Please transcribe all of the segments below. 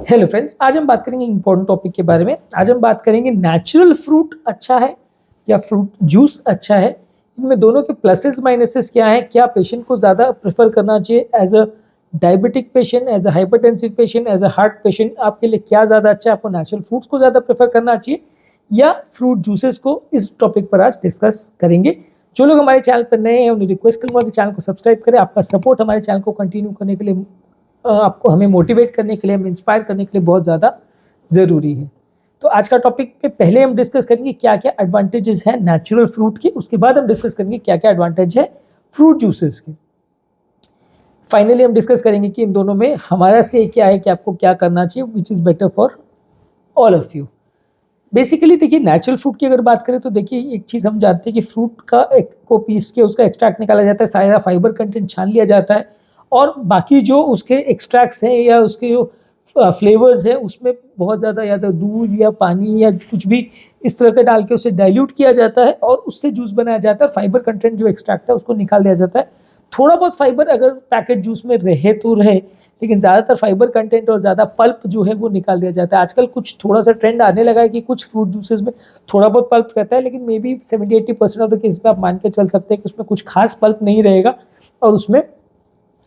Hello friends, आज हम बात करेंगे इंपॉर्टेंट टॉपिक के बारे में। आज हम बात करेंगे नेचुरल फ्रूट अच्छा है या फ्रूट जूस अच्छा है। इनमें दोनों के प्लसेस माइनसेस क्या हैं, क्या पेशेंट को ज़्यादा प्रेफर करना चाहिए as a diabetic patient, as a hypertensive patient, as a heart patient, आपके लिए क्या ज़्यादा अच्छा है। आपको नेचुरल फ्रूट्स को ज़्यादा प्रेफर करना चाहिए या फ्रूट जूसेस को, इस टॉपिक पर आज डिस्कस करेंगे। जो लोग हमारे चैनल पर नए हैं उन्हें रिक्वेस्ट करूँगा कि चैनल को सब्सक्राइब करें। आपका सपोर्ट हमारे चैनल को कंटिन्यू करने के लिए, आपको हमें मोटिवेट करने के लिए, हमें इंस्पायर करने के लिए बहुत ज़्यादा ज़रूरी है। तो आज का टॉपिक पे पहले हम डिस्कस करेंगे क्या क्या एडवांटेजेस हैं नेचुरल फ्रूट के, उसके बाद हम डिस्कस करेंगे क्या क्या एडवांटेज है फ्रूट जूसेस के। फाइनली हम डिस्कस करेंगे कि इन दोनों में हमारा से क्या है कि आपको क्या करना चाहिए, which is better for all of you. Basically देखिए, नेचुरल फ्रूट की अगर बात करें तो देखिए, एक चीज़ हम जानते हैं कि फ्रूट का एक को पीस के उसका एक्सट्रैक्ट निकाला जाता है, सारा फाइबर कंटेंट छान लिया जाता है और बाकी जो उसके एक्सट्रैक्ट्स हैं या उसके जो फ्लेवर्स हैं उसमें बहुत ज़्यादा या तो दूध या पानी या कुछ भी इस तरह का डाल के उसे डाइल्यूट किया जाता है और उससे जूस बनाया जाता है। फाइबर कंटेंट जो एक्सट्रैक्ट है उसको निकाल दिया जाता है। थोड़ा बहुत फाइबर अगर पैकेट जूस में रहे तो रहे, लेकिन ज़्यादातर फाइबर कंटेंट और ज़्यादा पल्प जो है वो निकाल दिया जाता है। आजकल कुछ थोड़ा सा ट्रेंड आने लगा है कि कुछ फ्रूट जूसेस में थोड़ा बहुत पल्प रहता है, लेकिन may be 70-80% of the case में आप मान के चल सकते हैं कि उसमें कुछ खास पल्प नहीं रहेगा और उसमें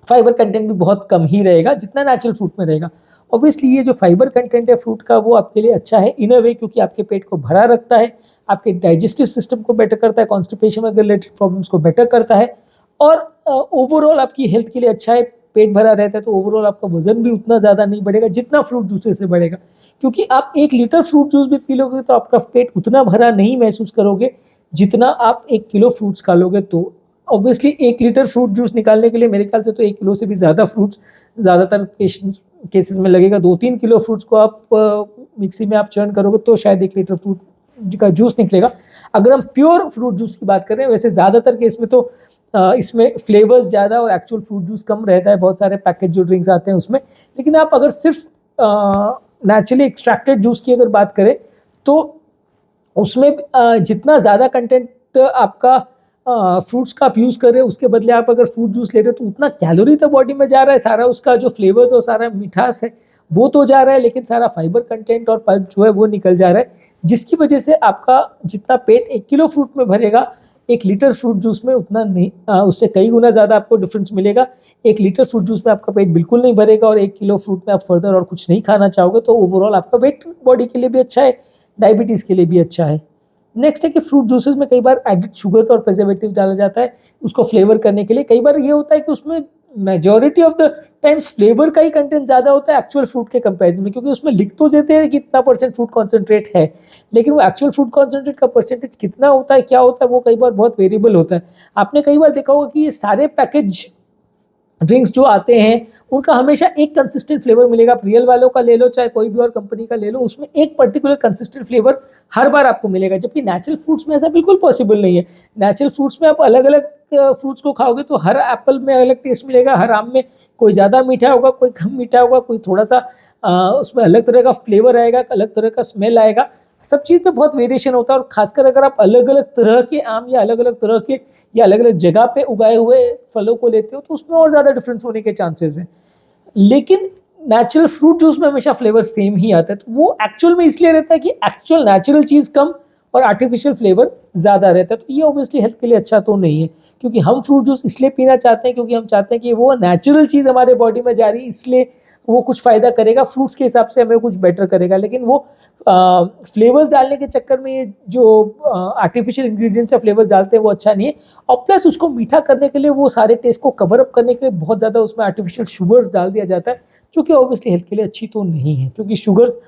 फाइबर कंटेंट भी बहुत कम ही रहेगा जितना नेचुरल फ्रूट में रहेगा। ऑब्वियसली ये जो फाइबर कंटेंट है फ्रूट का वो आपके लिए अच्छा है इन अ वे, क्योंकि आपके पेट को भरा रखता है, आपके डाइजेस्टिव सिस्टम को बेटर करता है, कॉन्स्टिपेशन में रिलेटेड प्रॉब्लम्स को बेटर करता है और ओवरऑल आपकी हेल्थ के लिए अच्छा है। पेट भरा रहता है तो ओवरऑल आपका वजन भी उतना ज़्यादा नहीं बढ़ेगा जितना फ्रूट जूसेस से बढ़ेगा, क्योंकि आप 1 लीटर फ्रूट जूस भी पी लोगे तो आपका पेट उतना भरा नहीं महसूस करोगे जितना आप 1 किलो फ्रूट्स खा लोगे। तो ऑब्वियसली 1 लीटर फ्रूट जूस निकालने के लिए मेरे ख्याल से तो 1 किलो से भी ज़्यादा फ्रूट्स ज़्यादातर केसेस में लगेगा। 2-3 किलो फ्रूट्स को आप मिक्सी में आप चर्न करोगे तो शायद 1 लीटर फ्रूट का जूस निकलेगा। अगर हम प्योर फ्रूट जूस की बात करें, वैसे ज़्यादातर केस में तो इसमें फ्लेवर्स ज़्यादा और एक्चुअल फ्रूट जूस कम रहता है, बहुत सारे पैकेज जो ड्रिंक्स आते हैं उसमें। लेकिन आप अगर सिर्फ नेचुरली एक्सट्रैक्टेड जूस की अगर बात करें तो उसमें जितना ज़्यादा कंटेंट आपका फ्रूट्स का आप यूज़ कर रहे हो उसके बदले आप अगर फ्रूट जूस ले रहे हो तो उतना कैलोरी तो बॉडी में जा रहा है, सारा उसका जो फ्लेवर्स और सारा मिठास है वो तो जा रहा है, लेकिन सारा फाइबर कंटेंट और पल्प जो है वो निकल जा रहा है, जिसकी वजह से आपका जितना पेट 1 किलो फ्रूट में भरेगा 1 लीटर फ्रूट जूस में उतना नहीं, उससे कई गुना ज़्यादा आपको डिफरेंस मिलेगा। 1 लीटर फ्रूट जूस में आपका पेट बिल्कुल नहीं भरेगा और 1 किलो फ्रूट में आप फर्दर और कुछ नहीं खाना चाहोगे, तो ओवरऑल आपका वेट बॉडी के लिए भी अच्छा है, डायबिटीज़ के लिए भी अच्छा है। नेक्स्ट है कि फ्रूट जूसेस में कई बार एडिड शुगर्स और प्रिजर्वेटिव डाला जाता है उसको फ्लेवर करने के लिए। कई बार ये होता है कि उसमें majority of the times flavour का ही कंटेंट ज़्यादा होता है एक्चुअल फ्रूट के कंपैरिजन में, क्योंकि उसमें लिख तो देते हैं कि इतना % फ्रूट कॉन्सेंट्रेट है, लेकिन वो एक्चुअल फ्रूट कॉन्सेंट्रेट का परसेंटेज कितना होता है, क्या होता है, वो कई बार बहुत वेरिएबल होता है। आपने कई बार देखा होगा कि ये सारे पैकेज ड्रिंक्स जो आते हैं उनका हमेशा एक कंसिस्टेंट फ्लेवर मिलेगा। आप रियल वालों का ले लो चाहे कोई भी और कंपनी का ले लो, उसमें एक पर्टिकुलर कंसिस्टेंट फ्लेवर हर बार आपको मिलेगा, जबकि नेचुरल फ्रूट्स में ऐसा बिल्कुल पॉसिबल नहीं है। नेचुरल फ्रूट्स में आप अलग अलग फ्रूट्स को खाओगे तो हर एप्पल में अलग टेस्ट मिलेगा, हर आम में कोई ज़्यादा मीठा होगा, कोई कम मीठा होगा, कोई थोड़ा सा उसमें अलग तरह का फ्लेवर आएगा, अलग तरह का स्मेल आएगा। सब चीज़ में बहुत वेरिएशन होता है और खासकर अगर आप अलग अलग तरह के आम या अलग अलग तरह के या अलग अलग जगह पे उगाए हुए फलों को लेते हो तो उसमें और ज़्यादा डिफरेंस होने के चांसेस हैं। लेकिन नेचुरल फ्रूट जूस में हमेशा फ्लेवर सेम ही आता है, तो वो एक्चुअल में इसलिए रहता है कि एक्चुअल नेचुरल चीज़ कम और आर्टिफिशियल फ्लेवर ज़्यादा रहता है। तो ये ऑब्वियसली हेल्थ के लिए अच्छा तो नहीं है, क्योंकि हम फ्रूट जूस इसलिए पीना चाहते हैं क्योंकि हम चाहते हैं कि वो नेचुरल चीज़ हमारे बॉडी में जा रही है, इसलिए वो कुछ फ़ायदा करेगा, फ्रूट्स के हिसाब से हमें कुछ बेटर करेगा। लेकिन वो फ्लेवर्स डालने के चक्कर में ये जो आर्टिफिशियल इंग्रेडिएंट्स या फ्लेवर्स डालते हैं वो अच्छा नहीं है। और प्लस उसको मीठा करने के लिए, वो सारे टेस्ट को कवर अप करने के लिए बहुत ज़्यादा उसमें आर्टिफिशियल शुगर्स डाल दिया जाता है, जो कि ऑब्वियसली हेल्थ के लिए अच्छी तो नहीं है, क्योंकि शुगर्स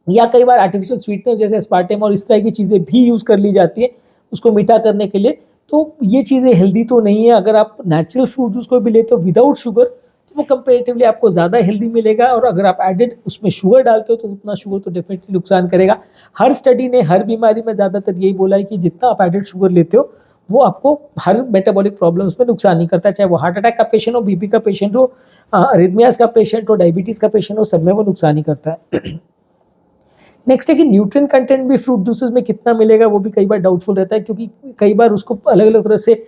या कई बार आर्टिफिशियल स्वीटनर जैसे एस्पार्टेम और इस तरह की चीज़ें भी यूज़ कर ली जाती है उसको मीठा करने के लिए। तो ये चीज़ें हेल्दी तो नहीं है। अगर आप नेचुरल फ्रूट जूस को भी लेते हो विदाउट शुगर तो वो कंपेरेटिवली आपको ज़्यादा हेल्दी मिलेगा, और अगर आप एडेड उसमें शुगर डालते हो तो उतना शुगर तो डेफिनेटली नुकसान करेगा। हर स्टडी ने हर बीमारी में ज़्यादातर यही बोला है कि जितना आप एडेड शुगर लेते हो वो आपको हर मेटाबॉलिक प्रॉब्लम्स में नुकसान नहीं करता, चाहे वो हार्ट अटैक का पेशेंट हो, बीपी का पेशेंट हो, अरिथमियाज का पेशेंट हो, डायबिटीज़ का पेशेंट हो, सब में वो नुकसान ही करता है। नेक्स्ट है कि न्यूट्रिएंट कंटेंट भी फ्रूट जूसेस में कितना मिलेगा वो भी कई बार डाउटफुल रहता है, क्योंकि कई बार उसको अलग अलग तरह से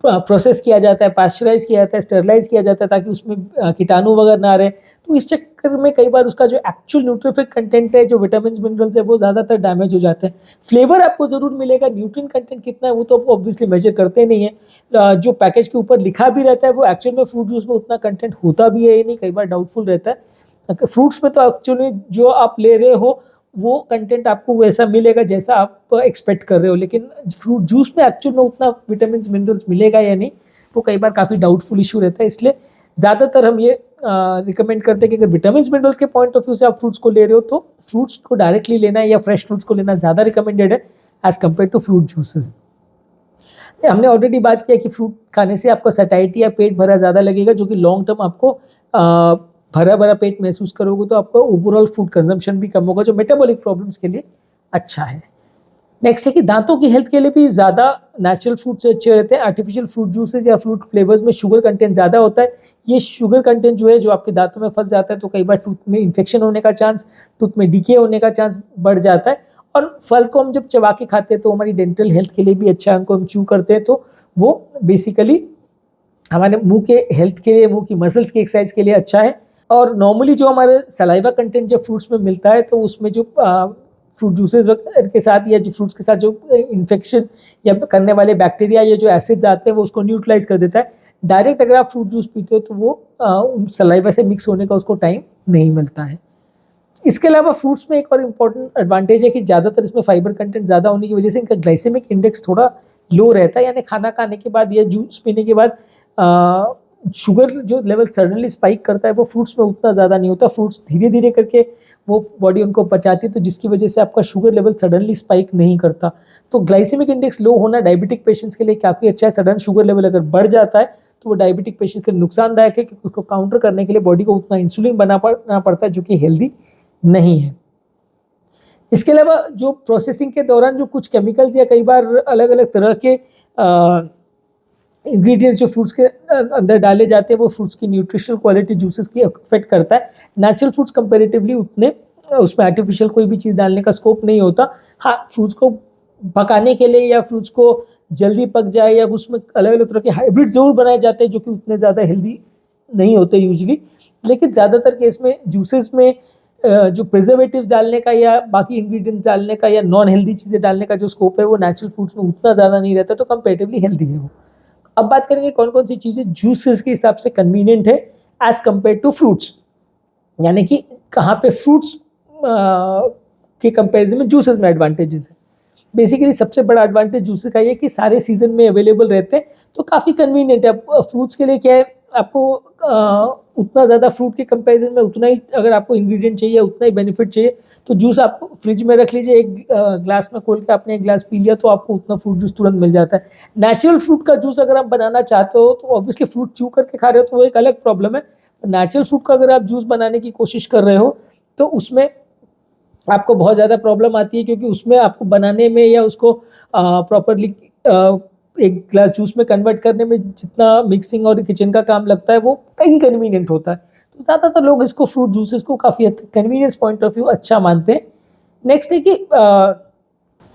प्रोसेस किया जाता है, पास्चराइज किया जाता है, स्टरलाइज किया जाता है ताकि उसमें कीटाणु वगैरह ना रहे। तो इस चक्कर में कई बार उसका जो एक्चुअल न्यूट्रिफिक कंटेंट है, जो विटामिन मिनरल्स है, वो ज़्यादातर डैमेज हो जाते हैं। फ्लेवर आपको ज़रूर मिलेगा, न्यूट्रिएंट कंटेंट कितना है वो तो ऑब्वियसली मेजर करते नहीं है। जो पैकेज के ऊपर लिखा भी रहता है वो एक्चुअल में फ्रूट जूस में उतना कंटेंट होता भी है या नहीं, कई बार डाउटफुल रहता है। फ्रूट्स में तो एक्चुअली जो आप ले रहे हो वो कंटेंट आपको वैसा मिलेगा जैसा आप एक्सपेक्ट कर रहे हो, लेकिन फ्रूट जूस में एक्चुअल में उतना विटामिन मिनरल्स मिलेगा या नहीं वो कई बार काफ़ी डाउटफुल इशू रहता है। इसलिए ज़्यादातर हम ये रिकमेंड करते हैं कि अगर विटामिन मिनरल्स के पॉइंट ऑफ व्यू से आप फ्रूट्स को ले रहे हो तो फ्रूट्स को डायरेक्टली लेना है या फ्रेश फ्रूट्स को लेना ज़्यादा रिकमेंडेड है as compare to fruit juices. हमने ऑलरेडी बात किया कि फ्रूट खाने से आपको सैटिस्फाइटी या पेट भरा ज़्यादा लगेगा, जो कि लॉन्ग टर्म आपको भरा भरा पेट महसूस करोगे तो आपका ओवरऑल फूड कंजम्पशन भी कम होगा, जो मेटाबॉलिक प्रॉब्लम्स के लिए अच्छा है। नेक्स्ट है कि दांतों की हेल्थ के लिए भी ज़्यादा नेचुरल फ्रूट से अच्छे रहते हैं। आर्टिफिशियल फ्रूट जूसेस या फ्रूट फ्लेवर्स में शुगर कंटेंट ज़्यादा होता है। ये शुगर कंटेंट जो है जो आपके दांतों में फंस जाता है तो कई बार टूथ में इन्फेक्शन होने का चांस, टूथ में डीके होने का चांस बढ़ जाता है। और फल को हम जब चबा के खाते हैं तो हमारी डेंटल हेल्थ के लिए भी अच्छा है। उनको हम च्यू करते हैं तो वो बेसिकली हमारे मुंह के हेल्थ के लिए, मुंह की मसल्स की एक्सरसाइज के लिए अच्छा है। और नॉर्मली जो हमारे सलाइवा कंटेंट जब फ्रूट्स में मिलता है तो उसमें जो फ्रूट जूसेस के साथ या जो फ्रूट्स के साथ जो इन्फेक्शन या करने वाले बैक्टीरिया या जो एसिड्स आते हैं वो उसको न्यूट्रलाइज कर देता है। डायरेक्ट अगर आप फ्रूट जूस पीते हो तो वो सलाइवा से मिक्स होने का उसको टाइम नहीं मिलता है। इसके अलावा फ्रूट्स में एक और इम्पॉर्टेंट एडवांटेज है कि ज़्यादातर इसमें फाइबर कंटेंट ज़्यादा होने की वजह से इनका ग्लाइसेमिक इंडेक्स थोड़ा लो रहता है, यानी खाना खाने के बाद या जूस पीने के बाद शुगर जो लेवल सडनली स्पाइक करता है वो फ्रूट्स में उतना ज़्यादा नहीं होता। फ्रूट्स धीरे धीरे करके वो बॉडी उनको पचाती है तो जिसकी वजह से आपका शुगर लेवल सडनली स्पाइक नहीं करता। तो ग्लाइसेमिक इंडेक्स लो होना डायबिटिक पेशेंट्स के लिए काफ़ी अच्छा है। सडन शुगर लेवल अगर बढ़ जाता है तो वो डायबिटिक पेशेंट्स के लिए नुकसानदायक है क्योंकि उसको काउंटर करने के लिए बॉडी को उतना इंसुलिन बनाना पड़ता है जो कि हेल्दी नहीं है। इसके अलावा जो प्रोसेसिंग के दौरान जो कुछ केमिकल्स या कई बार अलग अलग तरह के इंग्रेडिएंट्स जो फ्रूट्स के अंदर डाले जाते हैं वो फ्रूट्स की न्यूट्रिशनल क्वालिटी जूसेस की अफेक्ट करता है। नेचुरल फ्रूट्स कंपैरेटिवली उतने उसमें आर्टिफिशियल कोई भी चीज़ डालने का स्कोप नहीं होता। हाँ, फ्रूट्स को पकाने के लिए या फ्रूट्स को जल्दी पक जाए या उसमें अलग अलग तरह के हाइब्रिड ज़रूर बनाए जाते हैं जो कि उतने ज़्यादा हेल्दी नहीं होते यूजली, लेकिन ज़्यादातर केस में जूसेस में जो प्रिजर्वेटिव्स डालने का या बाकी इंग्रेडिएंट्स डालने का या नॉन हेल्दी चीज़ें डालने का जो स्कोप है वो नेचुरल फ्रूट्स में उतना ज़्यादा नहीं रहता, तो कंपैरेटिवली हेल्दी है वो। अब बात करेंगे कौन कौन सी चीज़ें जूसेस के हिसाब से कन्वीनियंट है एज कम्पेयर टू फ्रूट्स, यानी कि कहाँ पे फ्रूट्स के कंपैरिजन में जूसेस में एडवांटेजेस है। बेसिकली सबसे बड़ा एडवांटेज जूसेस का ये कि सारे सीजन में अवेलेबल रहते हैं तो काफ़ी कन्वीनियंट है। फ्रूट्स के लिए क्या है, आपको उतना ज़्यादा फ्रूट के कंपैरिजन में उतना ही अगर आपको इंग्रेडिएंट चाहिए उतना ही बेनिफिट चाहिए तो जूस आप फ्रिज में रख लीजिए, एक ग्लास में खोल के आपने एक ग्लास पी लिया तो आपको उतना फ्रूट जूस तुरंत मिल जाता है। नेचुरल फ्रूट का जूस अगर आप बनाना चाहते हो तो ऑब्वियसली फ्रूट च्यू करके खा रहे हो तो वो एक अलग प्रॉब्लम है। नेचुरल फ्रूट का अगर आप जूस बनाने की कोशिश कर रहे हो तो उसमें आपको बहुत ज़्यादा प्रॉब्लम आती है क्योंकि उसमें आपको बनाने में या उसको प्रॉपरली एक ग्लास जूस में कन्वर्ट करने में जितना मिक्सिंग और किचन का काम लगता है वो इनकन्वीनियंट होता है। तो ज़्यादातर लोग इसको फ्रूट जूसेस को काफ़ी हद तक कन्वीनियंस पॉइंट ऑफ व्यू अच्छा मानते हैं। नेक्स्ट है कि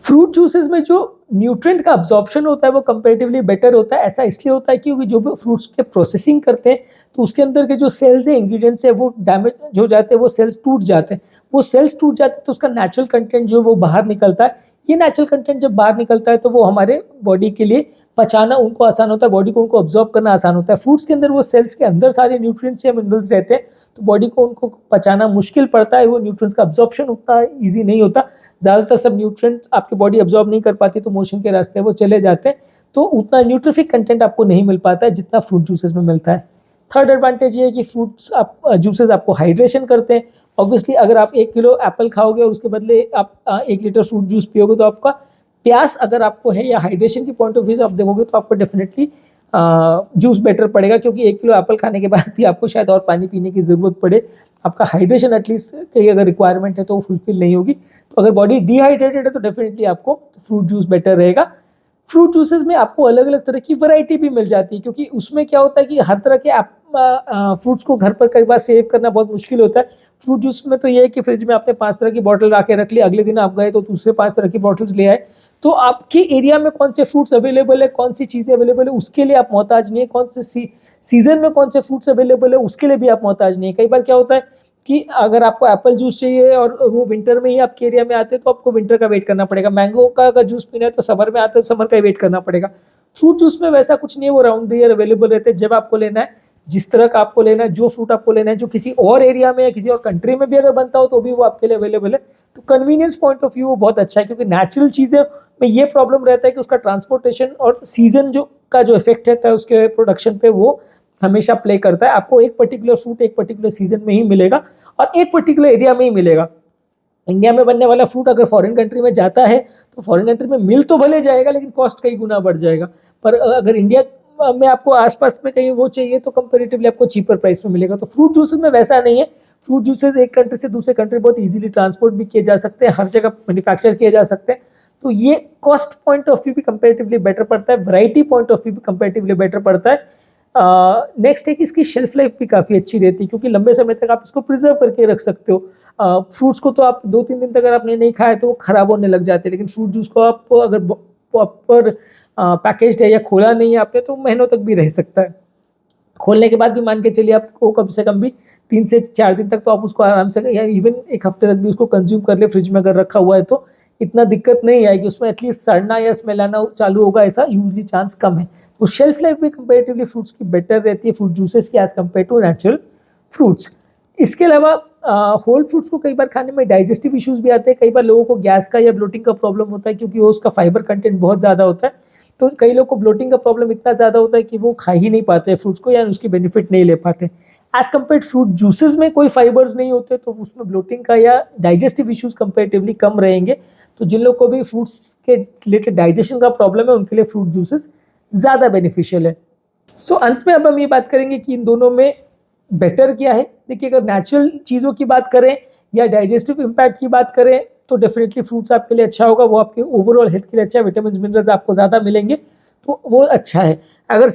फ्रूट जूसेस में जो न्यूट्रिएंट का अब्जॉर्प्शन होता है वो कंपैरेटिवली बेटर होता है। ऐसा इसलिए होता है क्योंकि जो भी फ्रूट्स के प्रोसेसिंग करते हैं तो उसके अंदर के जो सेल्स है, इंग्रेडिएंट्स है, वो डैमेज हो जाते हैं, वो सेल्स टूट जाते हैं। वो सेल्स टूट जाते हैं तो उसका नेचुरल कंटेंट जो वो बाहर निकलता है। ये नेचुरल कंटेंट जब बाहर निकलता है तो वो हमारे बॉडी के लिए पचाना उनको आसान होता है, बॉडी को उनको अब्जॉर्ब करना आसान होता है। फ्रूट्स के अंदर वो सेल्स के अंदर सारे न्यूट्रिएंट्स या मिनरल्स रहते हैं तो बॉडी को उनको पचाना मुश्किल पड़ता है, वो न्यूट्रिएंट्स का अब्जॉर्प्शन उतना ईजी नहीं होता। ज़्यादातर सब न्यूट्रिएंट आपकी बॉडी अब्जॉर्ब नहीं कर पाती तो मोशन के रास्ते वो चले जाते हैं, तो उतना न्यूट्रिफिक कंटेंट आपको नहीं मिल पाता है जितना फ्रूट जूसेस में मिलता है। थर्ड एडवांटेज ये है कि फ्रूट्स जूसेस आपको हाइड्रेशन करते हैं। ऑब्वियसली अगर आप 1 किलो एप्पल खाओगे और उसके बदले आप 1 लीटर फ्रूट जूस पियोगे तो आपका प्यास अगर आपको है या हाइड्रेशन की पॉइंट ऑफ व्यू से आप देखोगे तो आपको डेफिनेटली जूस बेटर पड़ेगा, क्योंकि 1 किलो एप्पल खाने के बाद भी आपको शायद और पानी पीने की ज़रूरत पड़े, आपका हाइड्रेशन एटलीस्ट की अगर रिक्वायरमेंट है तो वो फुलफिल नहीं होगी। तो अगर बॉडी डिहाइड्रेटेड है तो डेफिनेटली आपको फ्रूट जूस बेटर रहेगा। फ्रूट जूसेस में आपको अलग अलग तरह की वैरायटी भी मिल जाती है, क्योंकि उसमें क्या होता है कि हर तरह के आप फ्रूट्स को घर पर कई बार सेव करना बहुत मुश्किल होता है। फ्रूट जूस में तो ये है कि फ्रिज में आपने 5 तरह की बॉटल ला के रख ली, अगले दिन आप गए तो दूसरे 5 तरह की बॉटल्स ले आए। तो आपके एरिया में कौन से फ्रूट्स अवेलेबल है, कौन सी चीज़ें अवेलेबल है, उसके लिए आप मोहताज नहीं है। कौन से सीजन में कौन से फ्रूट्स अवेलेबल है, उसके लिए भी आप मोहताज नहीं है। कई बार क्या होता है कि अगर आपको एप्पल जूस चाहिए और वो विंटर में ही आपके एरिया में आते हैं तो आपको विंटर का वेट करना पड़ेगा। मैंगो का अगर जूस पीना है तो समर में आते हैं, समर का ही वेट करना पड़ेगा। फ्रूट जूस में वैसा कुछ नहीं है, वो राउंड द ईयर अवेलेबल रहते हैं। जब आपको लेना है, जिस तरह का आपको लेना है, जो फ्रूट आपको लेना है, जो किसी और एरिया में या किसी और कंट्री में भी अगर बनता हो तो भी वो आपके लिए अवेलेबल है। तो कन्वीनियंस पॉइंट ऑफ व्यू वो बहुत अच्छा है, क्योंकि नेचुरल चीज़ें में ये प्रॉब्लम रहता है कि उसका ट्रांसपोर्टेशन और सीजन जो का जो इफेक्ट रहता है उसके प्रोडक्शन पे वो हमेशा प्ले करता है। आपको एक पर्टिकुलर फ्रूट एक पर्टिकुलर सीजन में ही मिलेगा और एक पर्टिकुलर एरिया में ही मिलेगा। इंडिया में बनने वाला फ्रूट अगर फॉरेन कंट्री में जाता है तो फॉरेन कंट्री में मिल तो भले जाएगा लेकिन कॉस्ट कई गुना बढ़ जाएगा। पर अगर इंडिया में आपको आसपास में कहीं वो चाहिए तो कंपेरेटिवली आपको चीपर प्राइस में मिलेगा। तो फ्रूट जूसेस में वैसा नहीं है। फ्रूट जूसेस एक कंट्री से दूसरे कंट्री बहुत इजीली ट्रांसपोर्ट भी किए जा सकते हैं, हर जगह मैन्युफैक्चर किए जा सकते हैं। तो ये कॉस्ट पॉइंट ऑफ व्यू भी कंपेरेटिवली बेटर पड़ता है, वैरायटी पॉइंट ऑफ व्यू भी कंपेरेटिवली बेटर पड़ता है। नेक्स्ट है कि इसकी शेल्फ लाइफ भी काफ़ी अच्छी रहती है, क्योंकि लंबे समय तक आप इसको प्रिजर्व करके रख सकते हो। फ्रूट्स को तो आप 2-3 दिन तक अगर आपने नहीं खाया तो वो ख़राब होने लग जाते हैं, लेकिन फ्रूट जूस को आप अगर प्रॉपर पैकेज्ड है या खोला नहीं है आपने तो महीनों तक भी रह सकता है। खोलने के बाद भी मान के चलिए आपको कम से कम भी 3 से 4 दिन तक तो आप उसको आराम से या इवन 1 हफ्ते तक भी उसको कंज्यूम कर ले, फ्रिज में अगर रखा हुआ है तो इतना दिक्कत नहीं आएगी। उसमें एटलीस्ट सड़ना या स्मेल आना चालू होगा, ऐसा यूजली चांस कम है। तो शेल्फ लाइफ भी कंपेरेटिवली फ्रूट्स की बेटर रहती है फ्रूट जूसेस की as compare to natural fruits. इसके अलावा होल फ्रूट्स को कई बार खाने में डाइजेस्टिव इश्यूज भी आते हैं। कई बार लोगों को गैस का या ब्लोटिंग का प्रॉब्लम होता है, क्योंकि वो उसका फाइबर कंटेंट बहुत ज़्यादा होता है। तो कई लोग को ब्लोटिंग का प्रॉब्लम इतना ज़्यादा होता है कि वो खा ही नहीं पाते फ्रूट्स को या उसकी बेनिफिट नहीं ले पाते। एज कम्पेयर फ्रूट जूसेस में कोई फाइबर्स नहीं होते तो उसमें ब्लोटिंग का या डाइजेस्टिव इश्यूज कंपेरेटिवली कम रहेंगे। तो जिन लोग को भी फ्रूट्स के रिलेटेड डाइजेशन का प्रॉब्लम है उनके लिए फ्रूट जूसेस ज़्यादा बेनिफिशियल है। सो अंत में अब हम ये बात करेंगे कि इन दोनों में बेटर क्या है। देखिए, अगर नेचुरल चीज़ों की बात करें या डाइजेस्टिव इम्पैक्ट की बात करें तो डेफिनेटली फ्रूट्स आपके लिए अच्छा होगा, वो आपके ओवरऑल हेल्थ के लिए अच्छा है, विटामिन मिनरल्स आपको ज़्यादा मिलेंगे तो वो अच्छा है। अगर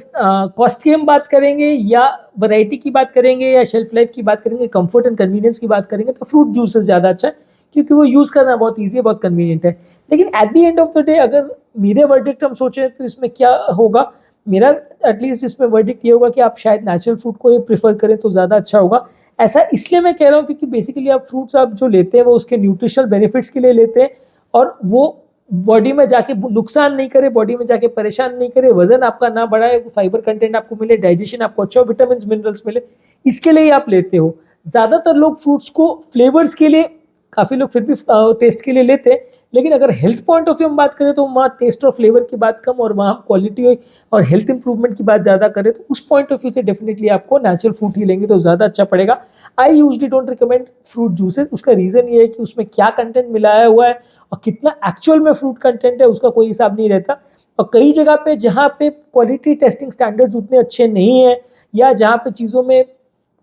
कॉस्ट की हम बात करेंगे या वैरायटी की बात करेंगे या शेल्फ लाइफ की बात करेंगे, कंफर्ट एंड कन्वीनियंस की बात करेंगे तो फ्रूट जूसेस ज़्यादा अच्छा है, क्योंकि वो यूज़ करना बहुत ईजी है, बहुत कन्वीनियंट है। लेकिन at the end of the day अगर मेरे वर्डिक्ट हम सोचें तो इसमें क्या होगा, मेरा एटलीस्ट इसमें वर्डिक्ट ये होगा कि आप शायद नेचुरल फूड को ही प्रेफर करें तो ज़्यादा अच्छा होगा। ऐसा इसलिए मैं कह रहा हूँ क्योंकि बेसिकली आप फ्रूट्स आप जो लेते हैं वो उसके न्यूट्रिशनल बेनिफिट्स के लिए लेते हैं और वो बॉडी में जाके नुकसान नहीं करे, बॉडी में जाके परेशान नहीं करे, वजन आपका ना बढ़ाए, फाइबर कंटेंट आपको मिले, डाइजेशन आपको अच्छा, विटामिन मिनरल्स मिले, इसके लिए ही आप लेते हो। ज़्यादातर लोग फ्रूट्स को फ्लेवर्स के लिए, काफ़ी लोग फिर भी टेस्ट के लिए लेते हैं, लेकिन अगर हेल्थ पॉइंट ऑफ व्यू हम बात करें तो वहाँ टेस्ट और फ्लेवर की बात कम और वहाँ क्वालिटी और हेल्थ इंप्रूवमेंट की बात ज़्यादा करें तो उस पॉइंट ऑफ व्यू से डेफिनेटली आपको नेचुरल फ्रूट ही लेंगे तो ज़्यादा अच्छा पड़ेगा। I usually don't recommend fruit juices. उसका रीज़न ये है कि उसमें क्या कंटेंट मिलाया हुआ है और कितना एक्चुअल में फ्रूट कंटेंट है उसका कोई हिसाब नहीं रहता। और कई जगह पे जहाँ पे क्वालिटी टेस्टिंग स्टैंडर्ड्स उतने अच्छे नहीं हैं या जहाँ पे चीज़ों में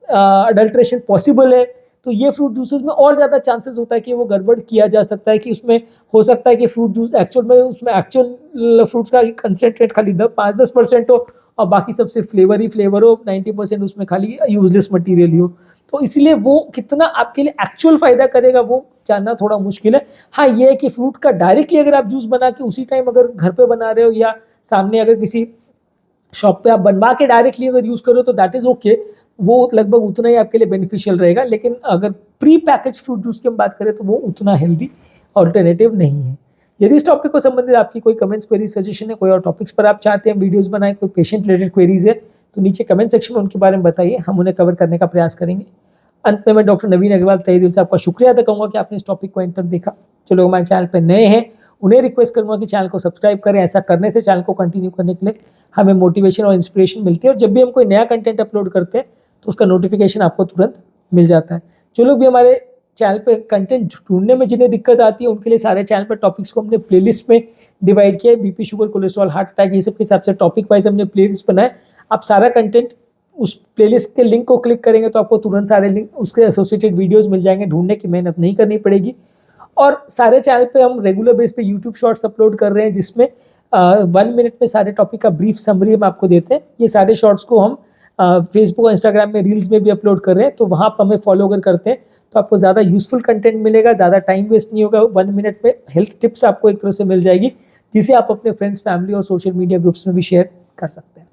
अडल्ट्रेशन पॉसिबल है तो ये फ्रूट जूसेस में और ज़्यादा चांसेस होता है कि वो गड़बड़ किया जा सकता है, कि उसमें हो सकता है कि फ्रूट जूस एक्चुअल में उसमें एक्चुअल फ्रूट्स का कंसेंट्रेट खाली 5-10% हो और बाकी सब सिर्फ फ्लेवर ही फ्लेवर हो, 90% उसमें खाली यूजलेस मटीरियल ही हो। तो इसलिए वो कितना आपके लिए एक्चुअल फ़ायदा करेगा वो जानना थोड़ा मुश्किल है। हाँ, ये है कि फ्रूट का डायरेक्टली अगर आप जूस बना के उसी टाइम अगर घर पे बना रहे हो या सामने अगर किसी शॉप पे आप बनवा के डायरेक्टली अगर यूज़ करो तो दैट इज़ ओके, वो लगभग उतना ही आपके लिए बेनिफिशियल रहेगा। लेकिन अगर प्री पैकेज फ्रूट जूस की हम बात करें तो वो उतना हेल्दी ऑल्टरनेटिव नहीं है। यदि इस टॉपिक को संबंधित आपकी कोई कमेंट्स, क्वेरी, सजेशन है, कोई और टॉपिक्स पर आप चाहते हैं वीडियोस बनाएं, कोई पेशेंट रिलेटेड क्वेरीज है तो नीचे कमेंट सेक्शन में उनके बारे में बताइए, हम उन्हें कवर करने का प्रयास करेंगे। अंत में मैं डॉक्टर नवीन अग्रवाल तहे दिल से आपका शुक्रिया अदा करूँगा कि आपने इस टॉपिक को एंड तक देखा। जो लोग हमारे चैनल पर नए हैं उन्हें रिक्वेस्ट करूँगा कि चैनल को सब्सक्राइब करें। ऐसा करने से चैनल को कंटिन्यू करने के लिए हमें मोटिवेशन और इंस्पिरेशन मिलती है और जब भी हम कोई नया कंटेंट अपलोड करते हैं तो उसका नोटिफिकेशन आपको तुरंत मिल जाता है। जो लोग भी हमारे चैनल पे कंटेंट ढूंढने में जिन्हें दिक्कत आती है उनके लिए सारे चैनल पर टॉपिक्स को हमने प्लेलिस्ट में डिवाइड किया है। BP, sugar, cholesterol, heart attack, ये सब के हिसाब से टॉपिक वाइज हमने प्लेलिस्ट बनाए। आप सारा कंटेंट उस प्लेलिस्ट के लिंक को क्लिक करेंगे तो आपको तुरंत सारे लिंक उसके एसोसिएटेड वीडियोस मिल जाएंगे, ढूंढने की मेहनत नहीं करनी पड़ेगी। और सारे चैनल पे हम रेगुलर बेस पे यूट्यूब शॉर्ट्स अपलोड कर रहे हैं जिसमें 1 मिनट में सारे टॉपिक का ब्रीफ समरी हम आपको देते हैं। ये सारे शॉर्ट्स को हम फेसबुक और इंस्टाग्राम में रील्स में भी अपलोड कर रहे हैं, तो वहाँ आप हमें फॉलो अगर करते हैं तो आपको ज़्यादा यूजफुल कंटेंट मिलेगा, ज़्यादा टाइम वेस्ट नहीं होगा। 1 मिनट में हेल्थ टिप्स आपको एक तरह से मिल जाएगी, जिसे आप अपने फ्रेंड्स, फैमिली और सोशल मीडिया ग्रुप्स में भी शेयर कर सकते हैं।